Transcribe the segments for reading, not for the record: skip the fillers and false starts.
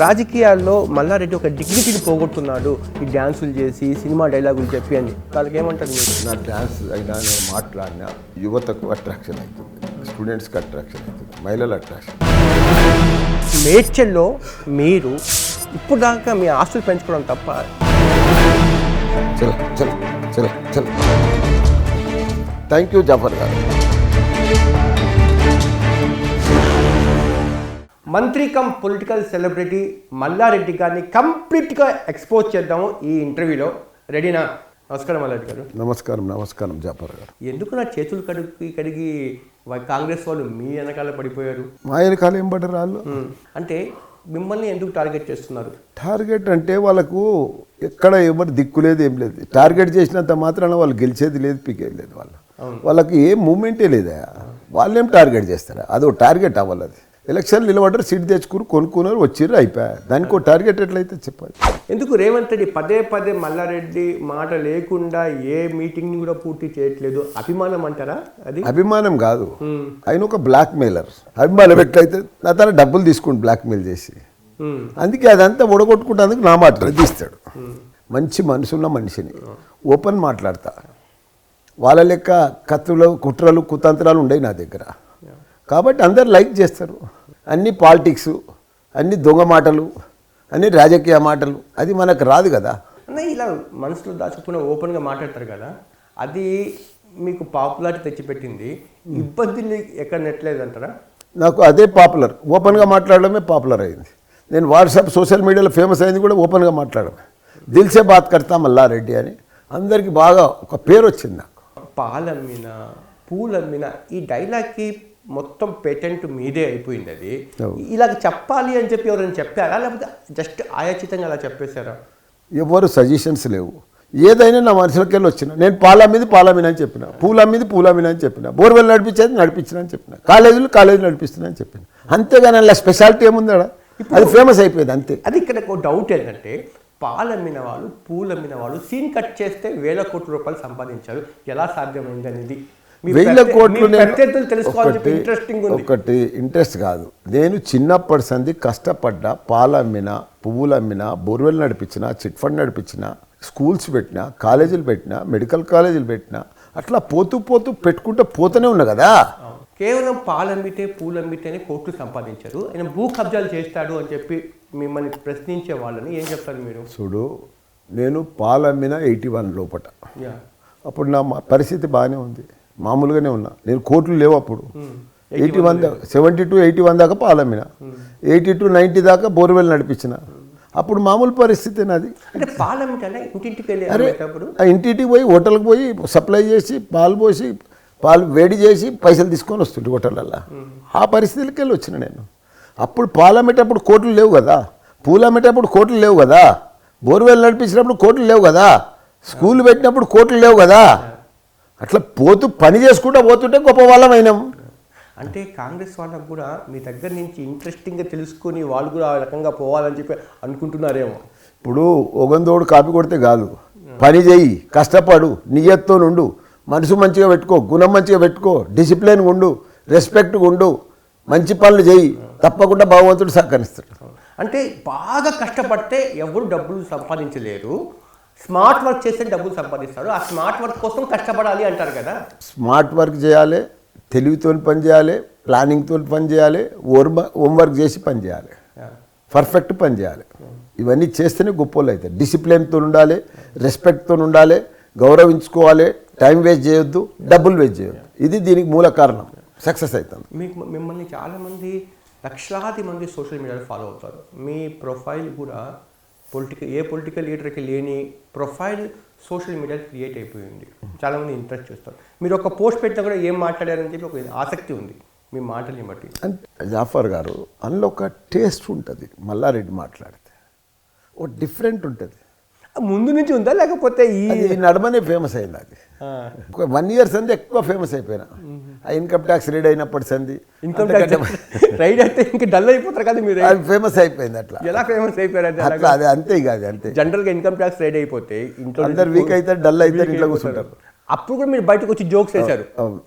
రాజకీయాల్లో మల్లారెడ్డి ఒక డిగ్నిటీని పోగొట్టున్నాడు ఈ డ్యాన్సులు చేసి సినిమా డైలాగులు చెప్పి అని. వాళ్ళకి ఏమంటారు మీరు? నా డ్యాన్స్ అయినా నేను మాట్లాడినా యువతకు అట్రాక్షన్ అవుతుంది, స్టూడెంట్స్కి అట్రాక్షన్ అవుతుంది, మహిళల అట్రాక్షన్. మేడ్చల్లో మీరు ఇప్పుడు దాకా మీ ఆస్తులు పెంచుకోవడం తప్ప చల్ చల్ చల్ చల్. థ్యాంక్ యూ జాఫర్ గారు. మంత్రి కమ్ పొలిటికల్ సెలబ్రిటీ మల్లారెడ్డి గారిని కంప్లీట్గా ఎక్స్పోజ్ చేద్దాము ఈ ఇంటర్వ్యూలో. రెడీనా? నమస్కారం మల్లారెడ్డి గారు. నమస్కారం నమస్కారం జాఫర్ గారు. ఎందుకు నా చేతులు కడిగి కాంగ్రెస్ వాళ్ళు మీ వెనకాల పడిపోయారు? మా వెనకాల ఏం పడ్డారు వాళ్ళు? అంటే మిమ్మల్ని ఎందుకు టార్గెట్ చేస్తున్నారు? టార్గెట్ అంటే వాళ్ళకు ఎక్కడ ఎవరు దిక్కు లేదు, ఏం లేదు. టార్గెట్ చేసినంత మాత్రాన వాళ్ళు గెలిచేది లేదు, పీకేది లేదు. వాళ్ళకి ఏ మూమెంటే లేదా. వాళ్ళేం టార్గెట్ చేస్తారా? అదో టార్గెట్ అవ్వాలి. ఎలక్షన్ నిలబడ్డారు, సీట్ తెచ్చుకుని కొనుక్కున్నారు, వచ్చిర్రు, అయిపోయా. దానికి ఒక టార్గెట్ ఎట్లయితే చెప్పాలి. ఎందుకు రేవంత్ రెడ్డి పదే పదే మల్లారెడ్డి మాట లేకుండా ఏ మీటింగ్ని కూడా పూర్తి చేయట్లేదు? అభిమానం అంటారా? అది అభిమానం కాదు, ఆయన ఒక బ్లాక్ మెయిలర్. అభిమానం ఎట్లయితే నా తన డబ్బులు తీసుకుని బ్లాక్ మెయిల్ చేసి, అందుకే అదంతా ఒడగొట్టుకుంటేందుకు నా మాట తీస్తాడు. మంచి మనసున్న మనిషిని ఓపెన్ మాట్లాడతా. వాళ్ళ లెక్క కత్తులు కుట్రలు కుతంత్రాలు ఉండవు నా దగ్గర. కాబట్టి అందరు లైక్ చేస్తారు. అన్ని పాలిటిక్స్, అన్ని దొంగ మాటలు, అన్ని రాజకీయ మాటలు, అది మనకు రాదు కదా. అన్న ఇలా మనసులో దాచుకుని ఓపెన్గా మాట్లాడతారు కదా, అది మీకు పాపులారిటీ తెచ్చిపెట్టింది. ఇబ్బందులు ఎక్కడ నెట్టలేదు అంటారా? నాకు అదే పాపులర్. ఓపెన్గా మాట్లాడడమే పాపులర్ అయింది. నేను వాట్సాప్ సోషల్ మీడియాలో ఫేమస్ అయింది కూడా ఓపెన్గా మాట్లాడమే. దిల్సే బాత్ కడతా మల్లారెడ్డి అని అందరికీ బాగా ఒక పేరు వచ్చింది. నాకు పాలమ్మిన పూలమ్మిన ఈ డైలాగ్కి మొత్తం పేటెంట్ మీదే అయిపోయింది. అది ఇలాగ చెప్పాలి అని చెప్పి ఎవరైనా చెప్పారా, లేకపోతే జస్ట్ ఆయాచితంగా అలా చెప్పేశారా? ఎవరు సజెషన్స్ లేవు. ఏదైనా నా మనసులోకి వెళ్ళి వచ్చిన నేను పాలమ్మిది అని చెప్పిన, పూలమ్మిది అని చెప్పిన, బోర్వెల్ నడిపించిన అని చెప్పిన, కాలేజీలు నడిపిస్తున్నా అని చెప్పిన. అంతేగాని అలా స్పెషాలిటీ ఏముందా? అది ఫేమస్ అయిపోయింది అంతే. అది ఇక్కడ ఒక డౌట్ ఏంటంటే, పాలమ్మిన వాళ్ళు పూలమ్మిన వాళ్ళు సీన్ కట్ చేస్తే 1000 కోట్ల రూపాయలు సంపాదించారు. ఎలా సాధ్యమైంది అనేది 1000 కోట్లు ఒకటి ఇంట్రెస్ట్ కాదు. నేను చిన్నప్పటి సంది కష్టపడ్డా, పాలమ్మిన, పువ్వులమ్మిన, బోర్వెల్ నడిపించిన, చిట్ ఫండ్ నడిపించిన, స్కూల్స్ పెట్టినా, కాలేజీలు పెట్టినా, మెడికల్ కాలేజీలు పెట్టినా, అట్లా పోతూ పెట్టుకుంటూ పోతూనే ఉన్నా కదా. కేవలం పాలమ్మితే పూలమ్మితేనే కోట్లు సంపాదించారు, ఆయన భూ కబ్జాలు చేస్తాడు అని చెప్పి మిమ్మల్ని ప్రశ్నించే వాళ్ళని ఏం చెప్తారు మీరు? చూడు, నేను పాలమ్మిన 81 లోపట. అప్పుడు నా పరిస్థితి బాగానే ఉంది, మామూలుగానే ఉన్నా. నేను కోట్లు లేవు అప్పుడు. 81 72 81 దాకా పాలమ్మిన, 82 90 దాకా బోర్వెల్ నడిపించిన. అప్పుడు మామూలు పరిస్థితి నాది. అంటే పాలమ్మిటే ఇంటింటికి ఇంటింటికి పోయి హోటల్కి పోయి సప్లై చేసి పాలు వేడి చేసి పైసలు తీసుకొని వస్తుంటే హోటళ్ళల్లో. ఆ పరిస్థితులకి వెళ్ళి వచ్చిన నేను. అప్పుడు పాలమ్మేటప్పుడు కోట్లు లేవు కదా, పూలమ్మేటప్పుడు కోట్లు లేవు కదా, బోర్వెల్ నడిపించినప్పుడు కోట్లు లేవు కదా, స్కూల్ పెట్టినప్పుడు కోట్లు లేవు కదా. అట్లా పని చేసుకుంటూ పోతుంటే గొప్ప వాళ్ళం అయినాం. అంటే కాంగ్రెస్ వాళ్ళకు కూడా మీ దగ్గర నుంచి ఇంట్రెస్టింగ్గా తెలుసుకొని వాళ్ళు కూడా ఆ రకంగా పోవాలని చెప్పి అనుకుంటున్నారేమో. ఇప్పుడు ఒగందోడు కాపీ కొడితే కాదు, పని చేయి, కష్టపడు, నియత్తో నుండు, మనసు మంచిగా పెట్టుకో, గుణం మంచిగా పెట్టుకో, డిసిప్లిన్గా ఉండు, రెస్పెక్ట్గా ఉండు, మంచి పనులు చేయి, తప్పకుండా భగవంతుడు సహకరిస్తాడు. అంటే బాగా కష్టపడితే ఎవరు డబ్బులు సంపాదించలేరు, స్మార్ట్ వర్క్ చేస్తే డబ్బులు సంపాదిస్తాడు. ఆ స్మార్ట్ వర్క్ కోసం కష్టపడాలి అంటారు కదా. స్మార్ట్ వర్క్ చేయాలి, తెలివితో పని చేయాలి, ప్లానింగ్తో పని చేయాలి, హోంవర్క్ చేసి పని చేయాలి, పర్ఫెక్ట్ పని చేయాలి. ఇవన్నీ చేస్తేనే గొప్పలు అవుతాయి. డిసిప్లిన్తో ఉండాలి, రెస్పెక్ట్తో ఉండాలి, గౌరవించుకోవాలి, టైం వేస్ట్ చేయొద్దు, డబ్బులు వేస్ట్ చేయొద్దు. ఇది దీనికి మూల కారణం. సక్సెస్ అవుతుంది. మిమ్మల్ని చాలామంది లక్షలాది మంది సోషల్ మీడియాలో ఫాలో అవుతారు. మీ ప్రొఫైల్ కూడా ఏ పొలిటికల్ లీడర్కి లేని ప్రొఫైల్ సోషల్ మీడియాలో క్రియేట్ అయిపోయింది. చాలామంది ఇంట్రెస్ట్ చేస్తారు. మీరు ఒక పోస్ట్ పెట్టినా కూడా ఏం మాట్లాడారని చెప్పి ఒక ఆసక్తి ఉంది మీ మాటల్ని బట్టి. జాఫర్ గారు, అందులో ఒక టేస్ట్ ఉంటుంది. మల్లారెడ్డి మాట్లాడితే ఓ డిఫరెంట్ ఉంటుంది. ముందు నుంచి ఉందా, లేకపోతే ఈ నడమనే ఫేమస్ అయింది? అది 1 year సంది ఎక్కువ ఫేమస్ అయిపోయినా. ఆ ఇన్కమ్ ట్యాక్స్ రైడ్ అయినప్పటి సంది, ఇన్కమ్ ట్యాక్స్ రైడ్ అయితే ఇంకా డల్ అయిపోతారు కదా మీరు. అది ఫేమస్ అయిపోయింది. అట్లా ఎలా ఫేమస్ అయిపోయారు? అట్లా అది అంతే కాదు. అంతే జనరల్గా ఇన్కమ్ ట్యాక్స్ రైడ్ అయిపోతే ఇంట్లో అందరు వీక్ అయితే, డల్ అయితే ఇంట్లో కూర్చుంటారు. అప్పుడు కూడా మీరు బయటకు వచ్చి జోక్స్ వేశారు. అవును,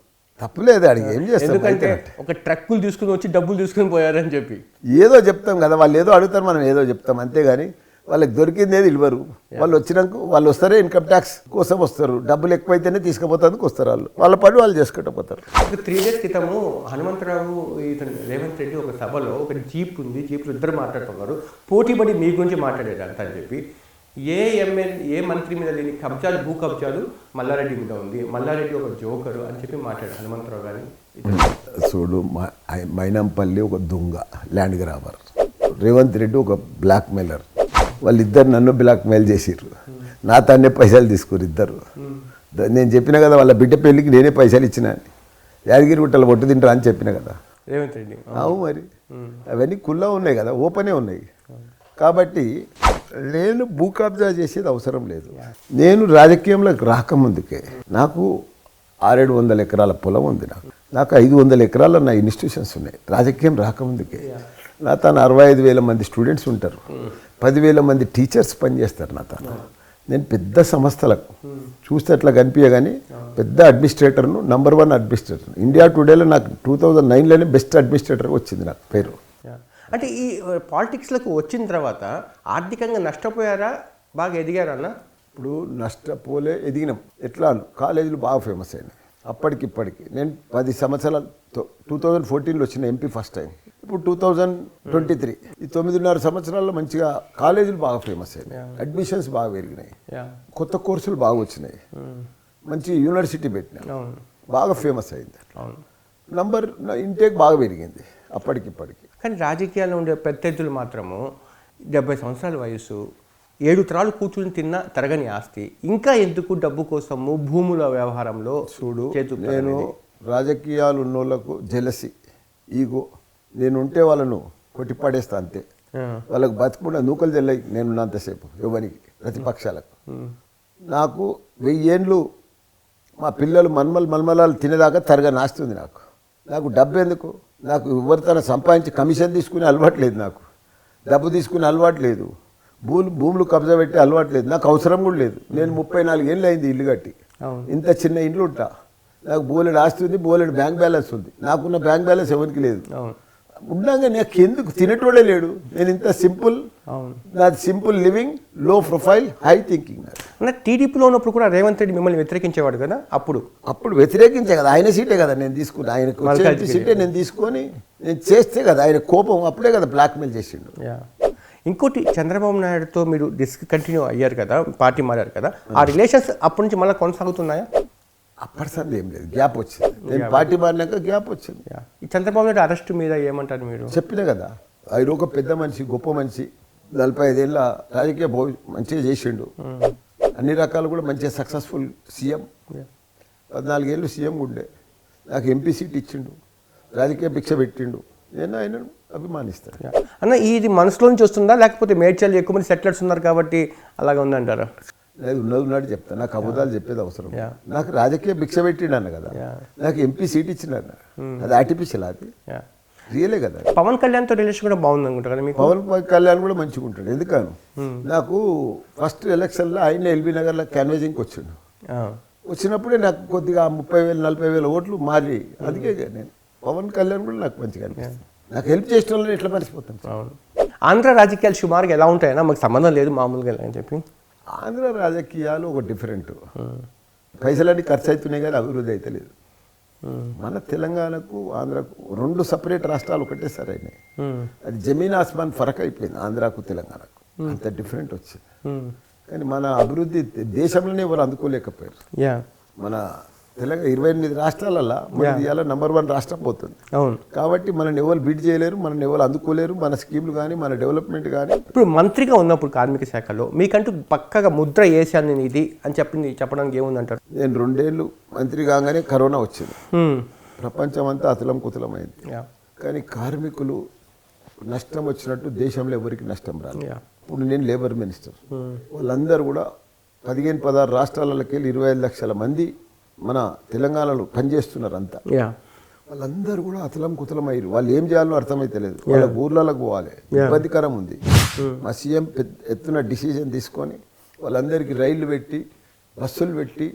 తప్పులేదు, అడిగి ఏం చేస్తాం? ఎందుకంటే ఒక ట్రక్కులు తీసుకుని వచ్చి డబ్బులు తీసుకుని పోయారని చెప్పి ఏదో చెప్తాం కదా, వాళ్ళు ఏదో అడుగుతారు, మనం ఏదో చెప్తాం, అంతేగాని వాళ్ళకి దొరికింది ఏది ఇవ్వరు. వాళ్ళు వచ్చినాక వాళ్ళు వస్తారే ఇన్కమ్ ట్యాక్స్ కోసం వస్తారు, డబ్బులు ఎక్కువైతేనే తీసుకుపోతానికి వస్తారు, వాళ్ళ పని వాళ్ళు చేసుకుంటూ పోతారు. ఒక 3 days క్రితము హనుమంతరావు ఇతను రేవంత్ రెడ్డి ఒక సభలో ఒక జీప్ ఉంది, జీప్లో ఇద్దరు మాట్లాడుతున్నారు, పోటీపడి మీ గురించి మాట్లాడారు అంత అని చెప్పి. ఏ మంత్రి మీద లేని కబ్జాలు, భూ కబ్జాలు మల్లారెడ్డి మీద ఉంది, మల్లారెడ్డి ఒక జోకరు అని చెప్పి మాట్లాడారు హనుమంతరావు గారిని. చూడు, మైనంపల్లి ఒక దొంగ ల్యాండ్ గ్రాబర్, రేవంత్ రెడ్డి ఒక బ్లాక్ మెయిలర్. వాళ్ళిద్దరు నన్ను బ్లాక్ మెయిల్ చేసిర్రు, నా తానే పైసలు తీసుకురు ఇద్దరు. నేను చెప్పిన కదా వాళ్ళ బిడ్డ పెళ్ళికి నేనే పైసలు ఇచ్చిన, యాదగిరి గుట్టలు ఒట్టు తింటారా అని చెప్పిన కదా రేవంత్ రెడ్డి. అవు మరి అవన్నీ కుల్లా ఉన్నాయి కదా, ఓపెనే ఉన్నాయి. కాబట్టి నేను భూ కబ్జా చేసేది అవసరం లేదు. నేను రాజకీయంలోకి రాకముందుకే నాకు 600-700 ఎకరాల పొలం ఉంది, నాకు 500 ఎకరాల నా ఇన్స్టిట్యూషన్స్ ఉన్నాయి. రాజకీయం రాకముందుకే నా తను 65,000 మంది స్టూడెంట్స్ ఉంటారు, 10,000 మంది టీచర్స్ పనిచేస్తారు నా తను. నేను పెద్ద సంస్థలకు చూస్తే అట్లా కనిపించే కానీ పెద్ద అడ్మినిస్ట్రేటర్ను, నంబర్ 1 అడ్మినిస్ట్రేటర్ ఇండియా టుడేలో. నాకు 2009లోనే బెస్ట్ అడ్మినిస్ట్రేటర్గా వచ్చింది నాకు పేరు. అంటే ఈ పాలిటిక్స్లకు వచ్చిన తర్వాత ఆర్థికంగా నష్టపోయారా, బాగా ఎదిగారన్న? ఇప్పుడు నష్టపోలే, ఎదిగినాం. ఎట్లా కాలేజీలు బాగా ఫేమస్ అయినాయి అప్పటికిప్పటికి. నేను 10 సంవత్సరాలు 2014లో వచ్చిన ఎంపీ ఫస్ట్ టైం, ఇప్పుడు 2023, ఈ 9.5 సంవత్సరాల్లో మంచిగా కాలేజీలు బాగా ఫేమస్ అయినాయి, అడ్మిషన్స్ బాగా పెరిగినాయి, కొత్త కోర్సులు బాగా వచ్చినాయి, మంచి యూనివర్సిటీ పెట్టినా బాగా ఫేమస్ అయింది. నంబర్ ఇంటేక్ బాగా పెరిగింది అప్పటికిప్పటికి. కానీ రాజకీయాల్లో ఉండే ప్రత్యర్థులు మాత్రము 70 సంవత్సరాల వయసు, 7 తరాలు కూర్చుని తిన్న తరగని ఆస్తి, ఇంకా ఎందుకు డబ్బు కోసము భూముల వ్యవహారంలో చూడు. నేను రాజకీయాలు ఉన్నోళ్లకు జెలసి, ఈగో, నేను ఉంటే వాళ్ళను కొట్టిపడేస్తా అంతే. వాళ్ళకు బతుకుండా నూకలు జల్లయి నేనున్నంతసేపు ఎవరికి, ప్రతిపక్షాలకు. నాకు 1000 ఏండ్లు మా పిల్లలు మన్మలాలు తినేదాకా తరగని ఆస్తి ఉంది నాకు డబ్బు ఎందుకు? నాకు ఎవరితోనే సంపాదించి కమిషన్ తీసుకునే అలవాటు లేదు, నాకు డబ్బు తీసుకునే అలవాటు లేదు, భూములు కబ్జా పెట్టే అలవాటు లేదు, నాకు అవసరం కూడా లేదు. నేను 34 ఏళ్ళు అయింది ఇల్లు కట్టి, ఇంత చిన్న ఇంట్లో ఉంటా, నాకు బోలెడు ఆస్తి ఉంది, బోలెడు బ్యాంక్ బ్యాలెన్స్ ఉంది. నాకున్న బ్యాంక్ బ్యాలెన్స్ ఎవరికి లేదు. ఉండగా నాకు ఎందుకు తినేటోడే లేడు. నేను ఇంత సింపుల్, నాది సింపుల్ లివింగ్, లో ప్రొఫైల్, హై థింకింగ్. టీడీపీలో ఉన్నప్పుడు కూడా రేవంత్ రెడ్డి మిమ్మల్ని వ్యతిరేకించేవాడు కదా, అప్పుడు వ్యతిరేకించే కదా, ఆయన సీటే కదా నేను తీసుకుని, ఆయనకు సీటే నేను తీసుకొని నేను చేస్తే కదా ఆయన కోపం, అప్పుడే కదా బ్లాక్మెయిల్ చేసిండు. ఇంకోటి, చంద్రబాబు నాయుడుతో మీరు డిస్కంటిన్యూ అయ్యారు కదా, పార్టీ మారారు కదా, ఆ రిలేషన్స్ అప్పటి నుంచి మళ్ళీ కొనసాగుతున్నాయా? అప్పటి సంది ఏం లేదు, గ్యాప్ వచ్చింది. నేను పార్టీ మారినాక గ్యాప్ వచ్చింది. ఈ చంద్రబాబు నాయుడు అరెస్ట్ మీద ఏమంటారు మీరు? చెప్పినా కదా, ఆయన ఒక పెద్ద మనిషి, గొప్ప మనిషి, 45 ఏళ్ళ రాజకీయ మంచిగా చేసిండు, అన్ని రకాలు కూడా మంచిగా సక్సెస్ఫుల్ సీఎం. 14 ఏళ్ళు సీఎం ఉండే, నాకు ఎంపీ సీట్ ఇచ్చిండు, రాజకీయ భిక్ష పెట్టిండు, నేను ఆయనను అభిమానిస్తాను. అన్న, ఇది మనసులో నుంచి వస్తుందా, లేకపోతే మేడ్చల్ ఎక్కువ మంది సెటిలర్స్ ఉన్నారు కాబట్టి అలాగే ఉందంటారా? లేదు, ఉన్నది చెప్తాను, నాకు అబద్ధాలు చెప్పేది అవసరం. నాకు రాజకీయ భిక్ష పెట్టిండు అన్న కదా, నాకు ఎంపీ సీట్ ఇచ్చిండన్న, అది ఆర్టిఫిషియల్, అది రియలే కదా. పవన్ కళ్యాణ్తో రిలేషన్ కూడా బాగుంది అనుకుంటా కదా మీకు? పవన్ కళ్యాణ్ కూడా మంచిగా ఉంటాడు. ఎందుకను, నాకు ఫస్ట్ ఎలక్షన్లో ఆయన ఎల్బీ నగర్లో క్యాన్వేజింగ్కి వచ్చిండు, వచ్చినప్పుడే నాకు కొద్దిగా 30,000-40,000 ఓట్లు మారి. అందుకే నేను పవన్ కళ్యాణ్ కూడా నాకు మంచిగా అనిపిస్తుంది. నాకు హెల్ప్ చేసిన వాళ్ళని ఎట్లా మర్చిపోతాను. ఆంధ్ర రాజకీయాలు సుమారుగా ఎలా ఉంటాయన్నా, మాకు సంబంధం లేదు మామూలుగా అని చెప్పి. ఆంధ్ర రాజకీయాలు ఒక డిఫరెంట్, పైసలన్నీ ఖర్చు అవుతున్నాయి కానీ అభివృద్ధి అయితే లేదు. మన తెలంగాణకు ఆంధ్రకు 2 సపరేట్ రాష్ట్రాలు ఒకటేసారి అయినాయి. అది జమీన్ ఆస్మాన్ ఫరక్ అయిపోయింది ఆంధ్రాకు తెలంగాణకు, అంత డిఫరెంట్ వచ్చింది. కానీ మన అభివృద్ధి దేశంలోనే ఎవరు అందుకోలేకపోయారు. మన తెలంగాణ 28 రాష్ట్రాలలో మనది ఇవాళ నంబర్ 1 రాష్ట్రం పోతుంది. కాబట్టి మనల్ని ఎవరు బీట్ చేయలేరు, మనల్ని ఎవరు అందుకోలేరు, మన స్కీములు కానీ మన డెవలప్మెంట్ కానీ. ఇప్పుడు మంత్రిగా ఉన్నప్పుడు కార్మిక శాఖలో మీకంటూ పక్కగా ముద్ర వేసాను నేను ఇది అని చెప్పడానికి ఏముందంటారు? నేను 2 ఏళ్ళు మంత్రి కాగానే కరోనా వచ్చింది, ప్రపంచం అంతా అతలం కుతలమైంది. కానీ కార్మికులు నష్టం వచ్చినట్టు దేశంలో ఎవరికి నష్టం రాదు. ఇప్పుడు నేను లేబర్ మినిస్టర్, వాళ్ళందరూ కూడా 15-16 రాష్ట్రాలకి వెళ్ళి 25 లక్షల మంది మన తెలంగాణలో పనిచేస్తున్నారు. అంతా వాళ్ళందరూ కూడా అతలం కుతలం అయ్యారు. వాళ్ళు ఏం చేయాలో అర్థమైతే లేదు, వాళ్ళ ఊర్లకు పోవాలి, ఇబ్బందికరం ఉంది. మా సీఎం ఎత్తున డిసిజన్ తీసుకొని వాళ్ళందరికీ రైళ్లు పెట్టి, బస్సులు పెట్టి,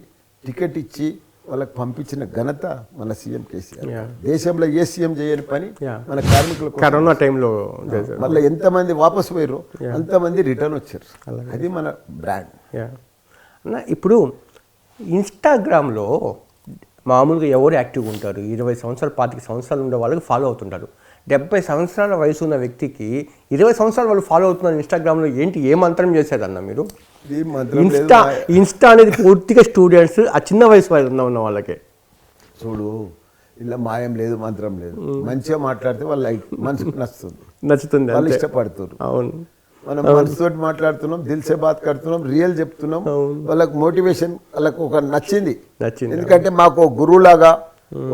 టికెట్ ఇచ్చి వాళ్ళకి పంపించిన ఘనత మన సీఎం కేసీఆర్. Yeah. దేశంలో ఏ సీఎం చేయని పని Yeah. మన కార్మికుల కోసం. కరోనా టైంలో మళ్ళీ ఎంతమంది వాపసు పోయారో అంతమంది రిటర్న్ వచ్చారు. అది మన బ్రాండ్. అన్న ఇప్పుడు ఇన్స్టాగ్రామ్లో మామూలుగా ఎవరు యాక్టివ్గా ఉంటారు? 20 సంవత్సరాలు 25 సంవత్సరాలు ఉండే వాళ్ళకి ఫాలో అవుతుంటారు. 70 సంవత్సరాల వయసు ఉన్న వ్యక్తికి 20 సంవత్సరాలు వాళ్ళు ఫాలో అవుతున్నారు ఇన్స్టాగ్రామ్లో. ఏంటి ఏ మంత్రం చేశారన్న మీరు? ఇన్స్టా అనేది పూర్తిగా స్టూడెంట్స్, ఆ చిన్న వయసు ఉన్న వాళ్ళకే. చూడు, ఇలా మాయం లేదు, మంత్రం లేదు. మంచిగా మాట్లాడితే వాళ్ళ మనసుకు నచ్చుతుంది, వాళ్ళు ఇష్టపడుతున్నారు. అవును, మనం మనసుతో మాట్లాడుతున్నాం, దిల్ సే బాత్ కడుతున్నాం, రియల్ చెప్తున్నాం. వాళ్ళకి మోటివేషన్ వాళ్ళకి ఒక నచ్చింది. ఎందుకంటే మాకు ఒక గురువులాగా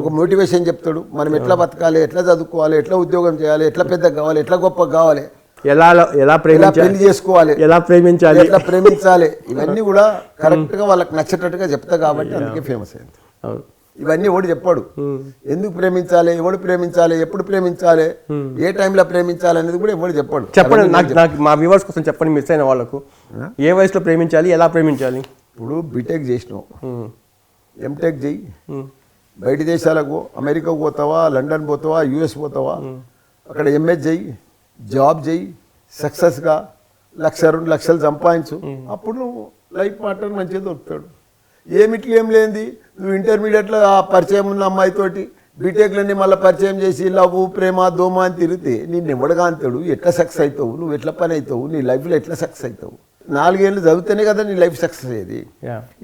ఒక మోటివేషన్ చెప్తాడు. మనం ఎట్లా బతకాలి, ఎట్లా చదువుకోవాలి, ఎట్లా ఉద్యోగం చేయాలి, ఎట్లా పెద్ద కావాలి, ఎట్లా గొప్ప కావాలి, ఎలా పెళ్లి చేసుకోవాలి, ఎలా ప్రేమించాలి, ఎట్లా ప్రేమించాలి, ఇవన్నీ కూడా కరెక్ట్ గా వాళ్ళకి నచ్చేటట్టుగా చెప్తా కాబట్టి అందుకే ఫేమస్ అయింది. ఇవన్నీ ఎవడు చెప్పాడు. ఎందుకు ప్రేమించాలి, ఎవడు ప్రేమించాలి, ఎప్పుడు ప్రేమించాలి, ఏ టైంలో ప్రేమించాలి అనేది కూడా ఎవడు చెప్పాడు. చెప్పండి నాకు మా వ్యూవర్స్ కోసం చెప్పండి, మిస్ అయిన వాళ్ళకు ఏ వయసులో ప్రేమించాలి, ఎలా ప్రేమించాలి. ఇప్పుడు బీటెక్ చేసినావు, ఎంటెక్ చెయ్యి, బయట దేశాలకు అమెరికాకు పోతావా, లండన్ పోతావా, యూఎస్ పోతావా, అక్కడ ఎంఎస్ చెయ్యి, జాబ్ చెయ్యి, సక్సెస్గా 1-2 లక్షలు సంపాదించు. అప్పుడు నువ్వు లైఫ్ పార్ట్నర్ మంచిగా దొరుకుతాడు. ఏమిట్లు ఏం లేనిది నువ్వు ఇంటర్మీడియట్లో ఆ పరిచయం ఉన్న అమ్మాయితోటి బీటెక్లన్నీ మళ్ళీ పరిచయం చేసి లవ్, ప్రేమ, దోమ అని తిరిగితే నిన్ను ఎవడగా అంతాడు? ఎట్లా సక్సెస్ అవుతావు, నువ్వు ఎట్లా పని అవుతావు, నీ లైఫ్లో ఎట్లా సక్సెస్ అవుతావు? 4 ఏళ్ళు చదివితేనే కదా నీ లైఫ్ సక్సెస్ అయ్యేది.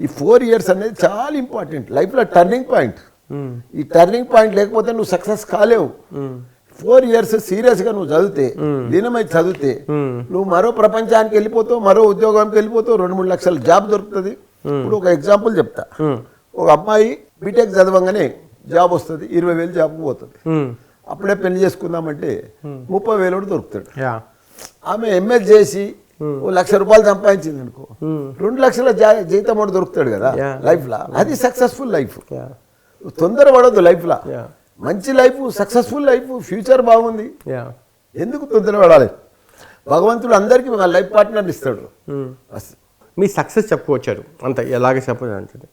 ఈ 4 ఇయర్స్ అనేది చాలా ఇంపార్టెంట్, లైఫ్లో టర్నింగ్ పాయింట్. ఈ టర్నింగ్ పాయింట్ లేకపోతే నువ్వు సక్సెస్ కాలేవు. 4 ఇయర్స్ సీరియస్గా నువ్వు చదివితే, లీనమై చదివితే నువ్వు మరో ప్రపంచానికి వెళ్ళిపోతావు, మరో ఉద్యోగానికి వెళ్ళిపోతావు, 2-3 లక్షల జాబ్ దొరుకుతుంది. ఇప్పుడు ఒక ఎగ్జాంపుల్ చెప్తా. ఒక అమ్మాయి బీటెక్ చదవంగానే జాబ్ వస్తుంది, 20,000 జాబ్కి పోతుంది. అప్పుడే పెళ్లి చేసుకుందామంటే 30,000 దొరుకుతాడు. ఆమె ఎంఎస్ చేసి 1,00,000 రూపాయలు సంపాదించింది అనుకో, 2 లక్షల జీతం కూడా దొరుకుతాడు కదా లైఫ్లో. అది సక్సెస్ఫుల్ లైఫ్. తొందర పడద్దు లైఫ్లో. మంచి లైఫ్, సక్సెస్ఫుల్ లైఫ్, ఫ్యూచర్ బాగుంది, ఎందుకు తొందర పడాలి? భగవంతుడు అందరికీ లైఫ్ పార్ట్నర్ ఇస్తాడు. మీ సక్సెస్ చెప్పుకొచ్చారు అంత ఎలాగ చెప్పాలి.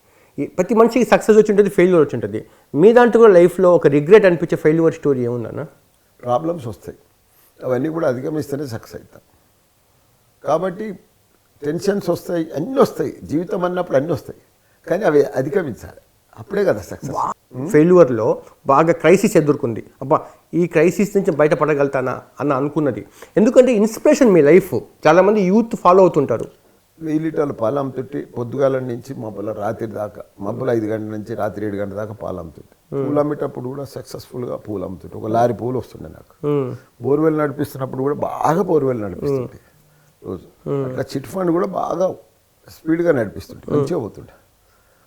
ప్రతి మనిషికి సక్సెస్ వచ్చి ఉంటుంది, ఫెయిల్యూర్ వచ్చి ఉంటుంది. మీ దాంట్లో కూడా లైఫ్లో ఒక రిగ్రెట్ అనిపించే ఫెయిల్యూర్ స్టోరీ ఏముందన్న? ప్రాబ్లమ్స్ వస్తాయి, అవన్నీ కూడా అధిగమిస్తేనే సక్సెస్ అవుతాం. కాబట్టి టెన్షన్స్ వస్తాయి, అన్నీ వస్తాయి. జీవితం అన్నప్పుడు అన్నీ వస్తాయి, కానీ అవి అధిగమించాలి, అప్పుడే కదా సక్సెస్. ఫెయిల్యూర్లో బాగా క్రైసిస్ ఎదుర్కొంది, అబ్బా ఈ క్రైసిస్ నుంచి బయటపడగలుగుతానా అన్న అనుకున్నది. ఎందుకంటే ఇన్స్పిరేషన్ మీ లైఫ్. చాలామంది యూత్ ఫాలో అవుతుంటారు. 1000 లీటర్ల పాలు అమ్ముతుంటే పొద్దుగాల నుంచి మబ్బుల రాత్రి దాకా, మబ్బుల 5 గంటల నుంచి రాత్రి 7 గంటల దాకా పాలు అమ్ముతుంటే, పూలు అమ్మేటప్పుడు కూడా సక్సెస్ఫుల్గా పూలు అమ్ముతుంటే ఒక లారీ పూలు వస్తుండే నాకు. బోర్వెల్ నడిపిస్తున్నప్పుడు కూడా బాగా బోర్వెల్ నడిపిస్తుంటే రోజు. అట్లా చిట్ ఫండ్ కూడా బాగా స్పీడ్గా నడిపిస్తుంటే మంచిగా పోతుండే.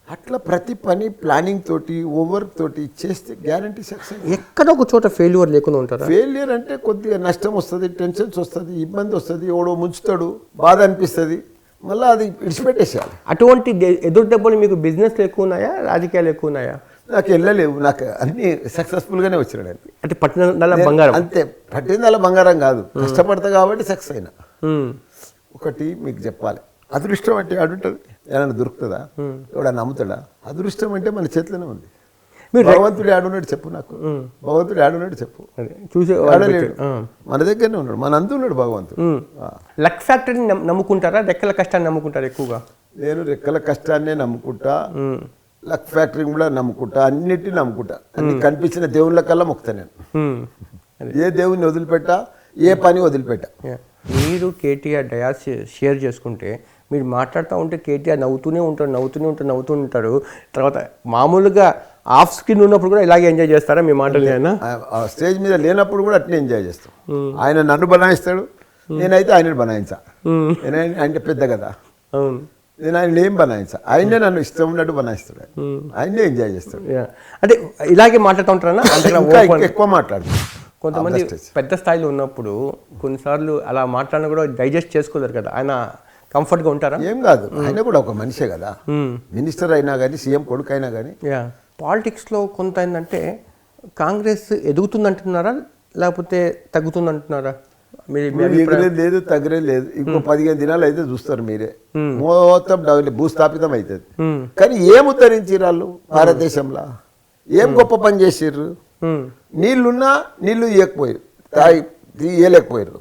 అట్లా ప్రతి పని ప్లానింగ్ తోటి, ఓవర్క్ తోటి చేస్తే గ్యారంటీ సక్సెస్. ఎక్కడో ఒక చోట ఫెయిల్యూర్ లేకుండా ఉంటారు. ఫెయిల్యూర్ అంటే కొద్దిగా నష్టం వస్తుంది, టెన్షన్స్ వస్తుంది, ఇబ్బంది వస్తుంది, ఎవడో ముంచుతాడు, బాధ అనిపిస్తుంది, మళ్ళీ అది విడిచిపెట్టేసేయాలి. అటువంటి ఎదురు దెబ్బలు మీకు బిజినెస్లు ఎక్కువ ఉన్నాయా, రాజకీయాలు ఎక్కువ ఉన్నాయా? నాకు వెళ్ళలేవు, నాకు అన్ని సక్సెస్ఫుల్గానే వచ్చినాడు. అంటే పట్టిన బంగారం అంతే, పట్టిందల్లా బంగారం కాదు, కష్టపడతా కాబట్టి సక్సెస్ అయినా. ఒకటి మీకు చెప్పాలి, అదృష్టం అంటే ఆడుంటుంది, ఏమైనా దొరుకుతుందా, ఎవడన్నా నమ్ముతాడా? అదృష్టం అంటే మన చేతిలోనే ఉంది. భగవంతుడు ఆడున్నాడు చెప్పు, నాకు భగవంతుడు ఆడున్నాడు చెప్పు. ఆడలేడు, మన దగ్గరనే ఉన్నాడు, మన అంత ఉన్నాడు భగవంతుడు. లక్ ఫ్యాక్టరీని నమ్ముకుంటారా, రెక్కల కష్టాన్ని నమ్ముకుంటారా ఎక్కువగా? నేను రెక్కల కష్టాన్నే నమ్ముకుంటా, లక్ ఫ్యాక్టరీ కూడా నమ్ముకుంటా, అన్నిటిని నమ్ముకుంటా. అన్ని కనిపించిన దేవుళ్ళ కల్లా మొక్కుతా నేను. ఏ దేవుని వదిలిపెట్టా, ఏ పని వదిలిపెట్టా. మీరు కేటీఆర్ డయాస్ షేర్ చేసుకుంటే మీరు మాట్లాడుతూ ఉంటే కేటీఆర్ నవ్వుతూనే ఉంటాడు. తర్వాత మామూలుగా ఆఫ్ స్క్రీన్ ఉన్నప్పుడు కూడా ఇలాగే ఎంజాయ్ చేస్తారా మీ మాటలు? స్టేజ్ మీద లేనప్పుడు కూడా అట్నే ఎంజాయ్ చేస్తాం. ఆయన నన్ను బనాయిస్తాడు, నేనైతే ఆయనను బనాయించా. ఆయన పెద్ద కదా, నేను ఆయన ఏం బనాయించా, ఆయనే నన్ను ఇష్టం ఉన్నట్టు బనాయిస్తాడు, ఆయనే ఎంజాయ్ చేస్తాడు. అంటే ఇలాగే మాట్లాడుతూ ఉంటారా? ఎక్కువ మాట్లాడుతాను. కొంతమంది పెద్ద స్థాయిలో ఉన్నప్పుడు కొన్నిసార్లు అలా మాట్లాడినా కూడా డైజెస్ట్ చేసుకోలేరు కదా, ఆయన కంఫర్ట్గా ఉంటారా? ఏం కాదు, ఆయన కూడా ఒక మనిషే కదా, మినిస్టర్ అయినా కానీ, సీఎం కొడుకు అయినా కానీ. పాలిటిక్స్లో కొంత ఏంటంటే కాంగ్రెస్ ఎదుగుతుందంటున్నారా లేకపోతే తగ్గుతుందంటున్నారా? ఎగిరేది లేదు తగ్గరేది లేదు. ఇంకో 15 దినాలు అయితే చూస్తారు మీరే, మొత్తం భూస్థాపితం అవుతుంది. కానీ ఏం ఉద్ధరించారు వాళ్ళు భారతదేశంలో? ఏం గొప్ప పని చేసిర్రు? నీళ్లున్నా నీళ్లు ఇవ్వకపోయారు, ఇవ్వలేకపోయారు.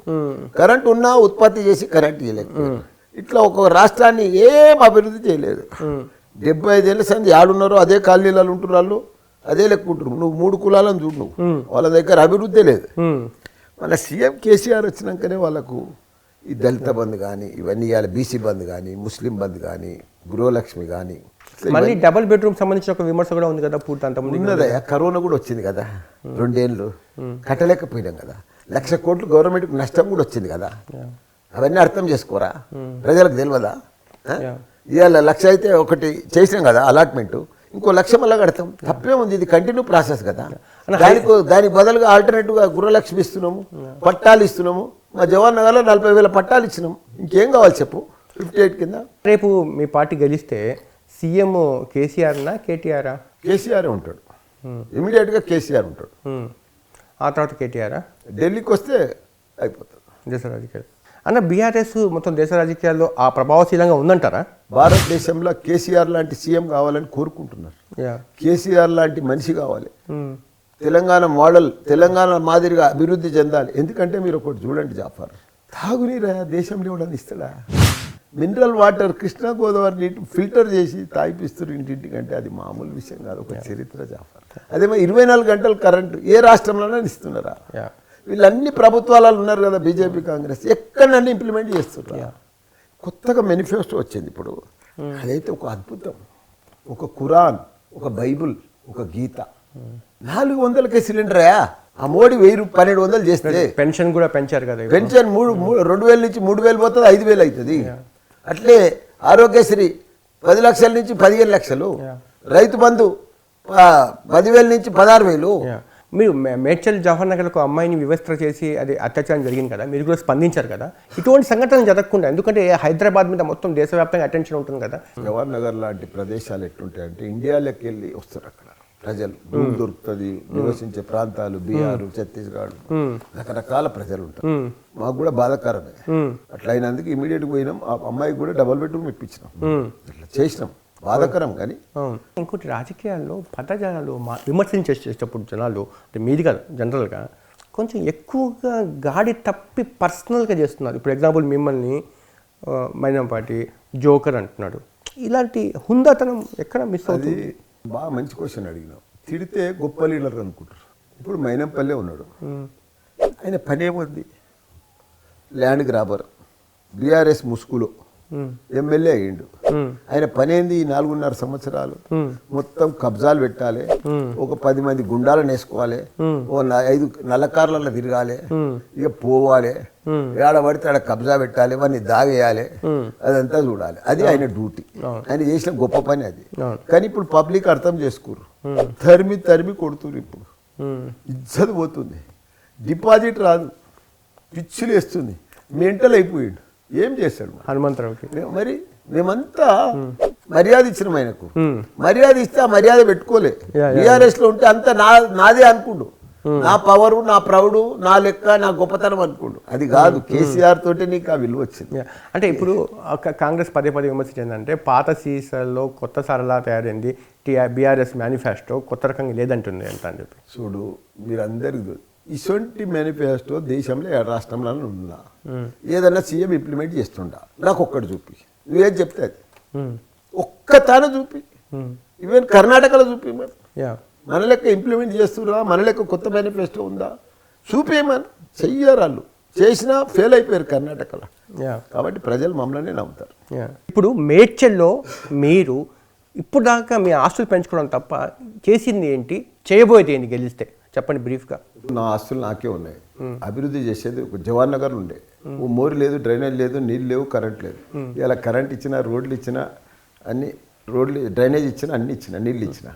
కరెంట్ ఉన్నా ఉత్పత్తి చేసి కరెంట్ ఇవ్వలేకపోయారు. ఇట్లా ఒక్కొక్క రాష్ట్రాన్ని ఏం అభివృద్ధి చేయలేదు. 75 ఏళ్ళ సంది ఆడున్నారో అదే కాలనీలలో ఉంటున్నారు, అదే లెక్కుంటారు. నువ్వు 3 కులాలను చూడు, నువ్వు వాళ్ళ దగ్గర అభివృద్ధి లేదు. మన సీఎం కేసీఆర్ వచ్చినాకనే వాళ్ళకు ఈ దళిత బంధు కానీ ఇవన్నీ ఇవ్వాలి, బీసీ బంధు కానీ, ముస్లిం బంధు కానీ, గృహలక్ష్మి కానీ. మళ్ళీ డబుల్ బెడ్రూమ్ సంబంధించిన ఒక విమర్శ కూడా ఉంది కదా, పూర్తి అంత ఉన్నదయ్యా. కరోనా కూడా వచ్చింది కదా, 2 ఏళ్ళు కట్టలేకపోయినాం కదా. 1,00,000 కోట్లు గవర్నమెంట్కి నష్టం కూడా వచ్చింది కదా. అవన్నీ అర్థం చేసుకోరా, ప్రజలకు తెలియదా? ఇవాళ 1,00,000 అయితే ఒకటి చేసినాం కదా అలాట్మెంట్, ఇంకో 1,00,000 మళ్ళీ కడతాం. తప్పే ఉంది, ఇది కంటిన్యూ ప్రాసెస్ కదా. దానికి బదులుగా ఆల్టర్నేటివ్గా గృహలక్ష్మి ఇస్తున్నాము, పట్టాలు ఇస్తున్నాము. మా జవహర్ నగర్లో 40,000 పట్టాలు ఇచ్చినాము. ఇంకేం కావాలి చెప్పు? 58 కింద. రేపు మీ పార్టీ గెలిస్తే సీఎం కేసీఆర్నా కేటీఆరా? కేసీఆర్ ఉంటాడు, ఇమీడియట్గా కేసీఆర్ ఉంటాడు. ఆ తర్వాత కేటీఆరా? ఢిల్లీకి వస్తే అయిపోతుంది దేశ రాజకీయాలు. అన్న బీఆర్ఎస్ మొత్తం దేశ రాజకీయాల్లో ఆ ప్రభావశీలంగా ఉందంటారా? భారతదేశంలో కేసీఆర్ లాంటి సీఎం కావాలని కోరుకుంటున్నారు. కేసీఆర్ లాంటి మనిషి కావాలి. తెలంగాణ మోడల్, తెలంగాణ మాదిరిగా అభివృద్ధి చెందాలి. ఎందుకంటే మీరు ఒకటి చూడండి జాఫర్, తాగునీరా దేశంలో ఇవ్వడానికి ఇస్తాడా? మినరల్ వాటర్ కృష్ణా గోదావరి నీటి ఫిల్టర్ చేసి తాగిపిస్తారు ఇంటింటికంటే అది మామూలు విషయం కాదు, ఒక చరిత్ర జాఫర్. అదేమో 24 గంటలు కరెంటు ఏ రాష్ట్రంలోనే ఇస్తున్నారా? వీళ్ళన్ని ప్రభుత్వాలలో ఉన్నారు కదా, బీజేపీ కాంగ్రెస్, ఎక్కడన్నీ ఇంప్లిమెంట్ చేస్తున్నారు. కొత్తగా మేనిఫెస్టో వచ్చింది ఇప్పుడు, అదైతే ఒక అద్భుతం. ఒక ఖురాన్, ఒక బైబుల్, ఒక గీత. 400కే సిలిండరా? ఆ మోడీ 1200 చేస్తే పెన్షన్ కూడా పెంచారు కదా. పెన్షన్ 2,000 నుంచి 3,000 పోతుంది, 5,000 అవుతుంది. అట్లే ఆరోగ్యశ్రీ 10 లక్షల నుంచి 15 లక్షలు, రైతు బంధు 10,000 నుంచి 16,000. మీరు మేడ్చల్ జవహర్ నగర్లో ఒక అమ్మాయిని వివస్త్ర చేసి అది అత్యాచారం జరిగింది కదా, మీరు కూడా స్పందించారు కదా. ఇటువంటి సంఘటనలు జరగకుండా, ఎందుకంటే హైదరాబాద్ మీద మొత్తం దేశవ్యాప్తంగా అటెన్షన్ ఉంటుంది కదా. జవహర్ నగర్ లాంటి ప్రదేశాలు ఎట్లుంటాయంటే ఇండియాలోకి వెళ్ళి వస్తారు అక్కడ ప్రజలు, భూమి దొరుకుతుంది, నివసించే ప్రాంతాలు బీహార్, ఛత్తీస్గఢ్, రకరకాల ప్రజలు ఉంటారు. మాకు కూడా బాధాకరమే. అట్లా అయినందుకు ఇమీడియట్గా పోయినాం, ఆ అమ్మాయికి కూడా డబల్ బెడ్రూమ్ ఇప్పించినాం, ఇట్లా చేసినాం. బాధాకరం. కానీ ఇంకోటి రాజకీయాల్లో పదజాలు విమర్శించేటప్పుడు జనాలు, అంటే మీది కాదు జనరల్గా కొంచెం ఎక్కువగా గాడి తప్పి పర్సనల్గా చేస్తున్నారు. ఇప్పుడు ఎగ్జాంపుల్ మిమ్మల్ని మైనంపాటి జోకర్ అంటున్నాడు. ఇలాంటి హుందాతనం ఎక్కడ మిస్ అవుతుంది? బాగా మంచి క్వశ్చన్ అడిగినావు. తిడితే గొప్ప లీడర్ అనుకుంటారు. ఇప్పుడు మైనంపల్లె ఉన్నాడు, ఆయన పని ఏముంది? ల్యాండ్ గ్రాబర్, బీఆర్ఎస్ ముసుగులో ఎమ్మెల్యే అయ్యిండు. ఆయన పని ఏంది? 4.5 సంవత్సరాలు మొత్తం కబ్జాలు పెట్టాలి, ఒక 10 మంది గుండాలను వేసుకోవాలి, ఓ 5 నల్లకార్లలో తిరగాలి, ఇక పోవాలి, ఏడ పడితే ఆడ కబ్జా పెట్టాలి, వాడిని దాగేయాలి, అదంతా చూడాలి. అది ఆయన డ్యూటీ. ఆయన చేసిన గొప్ప పని అది. కానీ ఇప్పుడు పబ్లిక్ అర్థం చేసుకోరు, తరిమి కొడుతురు. ఇప్పుడు ఇజ్జత్ పోతుంది, డిపాజిట్ రాదు, పిచ్చులు వేస్తుంది, మెంటల్ అయిపోయాడు. ఏం చేస్తాడు హనుమంతరావుకి? మరి మేమంతా మర్యాద ఇచ్చినాం ఆయనకు. మర్యాద ఇస్తే ఆ మర్యాద పెట్టుకోలే. బీఆర్ఎస్ లో ఉంటే అంతా నాదే అనుకుండు, నా పవరు, నా ప్రౌడు, నా లెక్క, నా గొప్పతనం అనుకోండు. అది కాదు, కేసీఆర్ తోటే నీకు ఆ విలువ వచ్చింది. అంటే ఇప్పుడు కాంగ్రెస్ పదే విమర్శించిందంటే పాత సీసాల్లో కొత్త సారలా తయారైంది, బీఆర్ఎస్ మేనిఫెస్టో కొత్త రకంగా లేదంటుంది అంట అని చెప్పి. చూడు, మీరందరికీ ఇటువంటి మేనిఫెస్టో దేశంలో 7 రాష్ట్రంలో ఉందా? ఏదన్నా సీఎం ఇంప్లిమెంట్ చేస్తుండా? నాకు ఒక్కటి చూపి, నువ్వేం చెప్తే అది ఒక్క తాను చూపి. ఈవెన్ కర్ణాటకలో చూపి. మన లెక్క ఇంప్లిమెంట్ చేస్తున్నా? మన లెక్క కొత్త మేనిఫెస్టో ఉందా? చూపేమని చెయ్యరు. వాళ్ళు చేసినా ఫెయిల్ అయిపోయారు కర్ణాటకలో. కాబట్టి ప్రజలు మమ్మల్ని నమ్ముతారు. ఇప్పుడు మేడ్చల్లో మీరు ఇప్పుడు దాకా మీ ఆస్తులు పెంచుకోవడం తప్ప చేసింది ఏంటి, చేయబోయేది ఏంటి గెలిస్తే చెప్పండి బ్రీఫ్గా. నా ఆస్తులు నాకే ఉన్నాయి. అభివృద్ధి చేసేది ఒక జవహర్ నగర్ ఉండే, ఓ మోరు లేదు, డ్రైనేజ్ లేదు, నీళ్ళు లేవు, కరెంట్ లేదు. ఇలా కరెంట్ ఇచ్చినా, రోడ్లు ఇచ్చినా, అన్ని రోడ్లు డ్రైనేజ్ ఇచ్చినా, అన్ని ఇచ్చిన, నీళ్ళు ఇచ్చిన.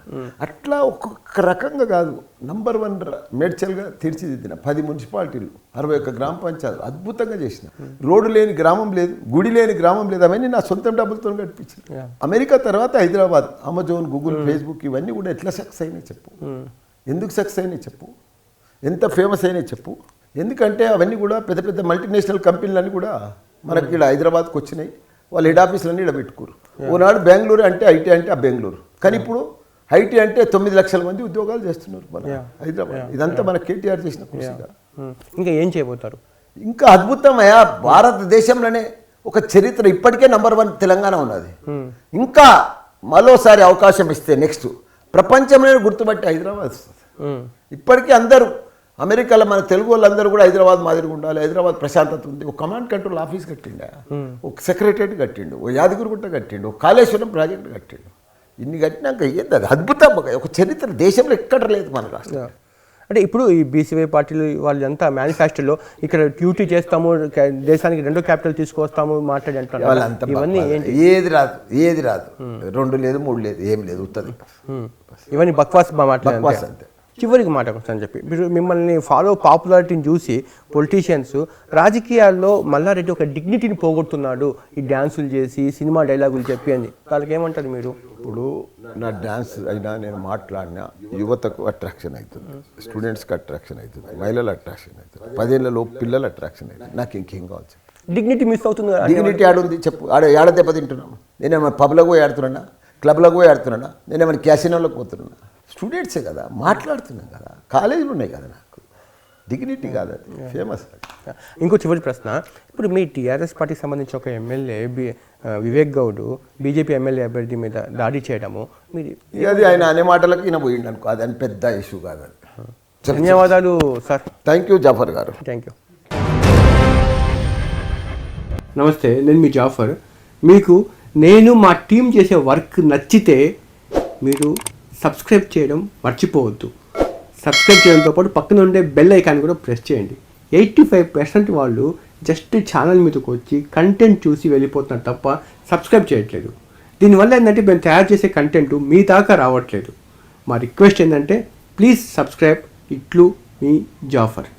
అట్లా ఒక్కొక్క రకంగా కాదు, నంబర్ 1 మేడ్చల్గా తీర్చిదిద్దిన. 10 మున్సిపాలిటీలు, 61 గ్రామ పంచాయతీలు అద్భుతంగా చేసిన. రోడ్డు లేని గ్రామం లేదు, గుడి లేని గ్రామం లేదు. అవన్నీ నా సొంతం డబ్బులతో కట్టించిన. అమెరికా తర్వాత హైదరాబాద్, అమెజాన్, గూగుల్, ఫేస్బుక్ ఇవన్నీ కూడా ఎట్లా సక్సెస్ అయినాయి చెప్పు? ఎందుకు సక్సెస్ అయినాయి చెప్పు? ఎంత ఫేమస్ అయినాయి చెప్పు? ఎందుకంటే అవన్నీ కూడా పెద్ద పెద్ద మల్టీనేషనల్ కంపెనీలన్నీ కూడా మనకి ఇక్కడ హైదరాబాద్కి వచ్చినాయి. వాళ్ళు హెడ్ ఆఫీసులన్నీ ఇక్కడ పెట్టుకోరు. ఓనాడు బెంగళూరు అంటే ఐటీ అంటే ఆ బెంగళూరు, కానీ ఇప్పుడు ఐటీ అంటే 9 లక్షల మంది ఉద్యోగాలు చేస్తున్నారు మన హైదరాబాద్. ఇదంతా మన కేటీఆర్ చేసిన కృషిగా. ఇంకా ఏం చేయబోతారు? ఇంకా అద్భుతమయ్యా, భారతదేశంలోనే ఒక చరిత్ర ఇప్పటికే నంబర్ 1 తెలంగాణ ఉన్నది. ఇంకా మరోసారి అవకాశం ఇస్తే నెక్స్ట్ ప్రపంచంలోనే గుర్తుపట్టి హైదరాబాద్ వస్తుంది. ఇప్పటికీ అందరూ అమెరికాలో మన తెలుగు వాళ్ళందరూ కూడా హైదరాబాద్ మాదిరిగా ఉండాలి, హైదరాబాద్ ప్రశాంతత ఉంది. ఒక కమాండ్ కంట్రోల్ ఆఫీస్ కట్టిండా, ఒక సెక్రటరియట్ కట్టిండు, ఒక యాదగిరిగుట్ట కట్టిండు, ఒక కాళేశ్వరం ప్రాజెక్టు కట్టిండు. ఇన్ని కట్టినాక ఏంది అది అద్భుతం, ఒక చరిత్ర దేశంలో ఎక్కడ లేదు మన రాష్ట్రం. అంటే ఇప్పుడు ఈ బీసీవై పార్టీలు వాళ్ళంతా మేనిఫెస్టోలో ఇక్కడ డ్యూటీ చేస్తాము, దేశానికి 2వ క్యాపిటల్ తీసుకొస్తాము మాట్లాడి అంటారు. ఇవన్నీ ఏది రాదు, ఏది రాదు, 2 లేదు 3 లేదు, ఏం లేదు, ఉత్తది. ఇవన్నీ బక్వాస్ మాట్లాడారు. అంతే. చివరికి మాట అని చెప్పి మీరు మిమ్మల్ని పాపులారిటీని చూసి పొలిటీషియన్స్ రాజకీయాల్లో మల్లారెడ్డి ఒక డిగ్నిటీని పోగొడుతున్నాడు ఈ డ్యాన్సులు చేసి సినిమా డైలాగులు చెప్పి అని, వాళ్ళకి ఏమంటారు మీరు? ఇప్పుడు నా డ్యాన్స్ అయినా నేను మాట్లాడినా యువతకు అట్రాక్షన్ అవుతుంది, స్టూడెంట్స్కి అట్రాక్షన్ అవుతుంది, మహిళలు అట్రాక్షన్ అవుతుంది, 10 ఏళ్ళలో పిల్లలు అట్రాక్షన్ అవుతుంది. నాకు ఇంకేం కావచ్చు? డిగ్నిటీ మిస్ అవుతుంది. డిగ్నిటీ ఆడుంది చెప్పు, ఏడ దెబ్బతింటున్నాను? నేనేమైనా పబ్లకు పోయి ఆడుతున్నా, క్లబ్లకు పోయి ఆడుతున్నా, నేనేమైనా క్యాసినోలకు పోతున్నా? స్టూడెంట్సే కదా, మాట్లాడుతున్నాం కదా, కాలేజీలు ఉన్నాయి కదా, నాకు డిగ్నిటీ కాదు, అది ఫేమస్. ఇంకో చివరి ప్రశ్న, ఇప్పుడు మీ టీఆర్ఎస్ పార్టీకి సంబంధించి ఒక MLA Vivek Goud BJP MLA అభ్యర్థి మీద దాడి చేయడము, మీరు అది ఆయన అనే మాటలకు ఈయన పోయిండు అనుకో, అది అని పెద్ద ఇష్యూ కాదు. అది ధన్యవాదాలు సార్. థ్యాంక్ యూ జాఫర్ గారు. Thank you. నమస్తే, నేను మీ జాఫర్. మీకు నేను మా టీం చేసే వర్క్ నచ్చితే మీరు సబ్స్క్రైబ్ చేయడం మర్చిపోవద్దు. సబ్స్క్రైబ్ చేయడంతో పాటు పక్కన ఉండే బెల్ ఐకాన్ కూడా ప్రెస్ చేయండి. 85% వాళ్ళు జస్ట్ ఛానల్ మీదకి వచ్చి కంటెంట్ చూసి వెళ్ళిపోతున్నారు తప్ప సబ్స్క్రైబ్ చేయట్లేదు. దీనివల్ల ఏంటంటే మేము తయారు చేసే కంటెంట్ మీ దాకా రావట్లేదు. మా రిక్వెస్ట్ ఏంటంటే ప్లీజ్ సబ్స్క్రైబ్. ఇట్లు మీ జాఫర్.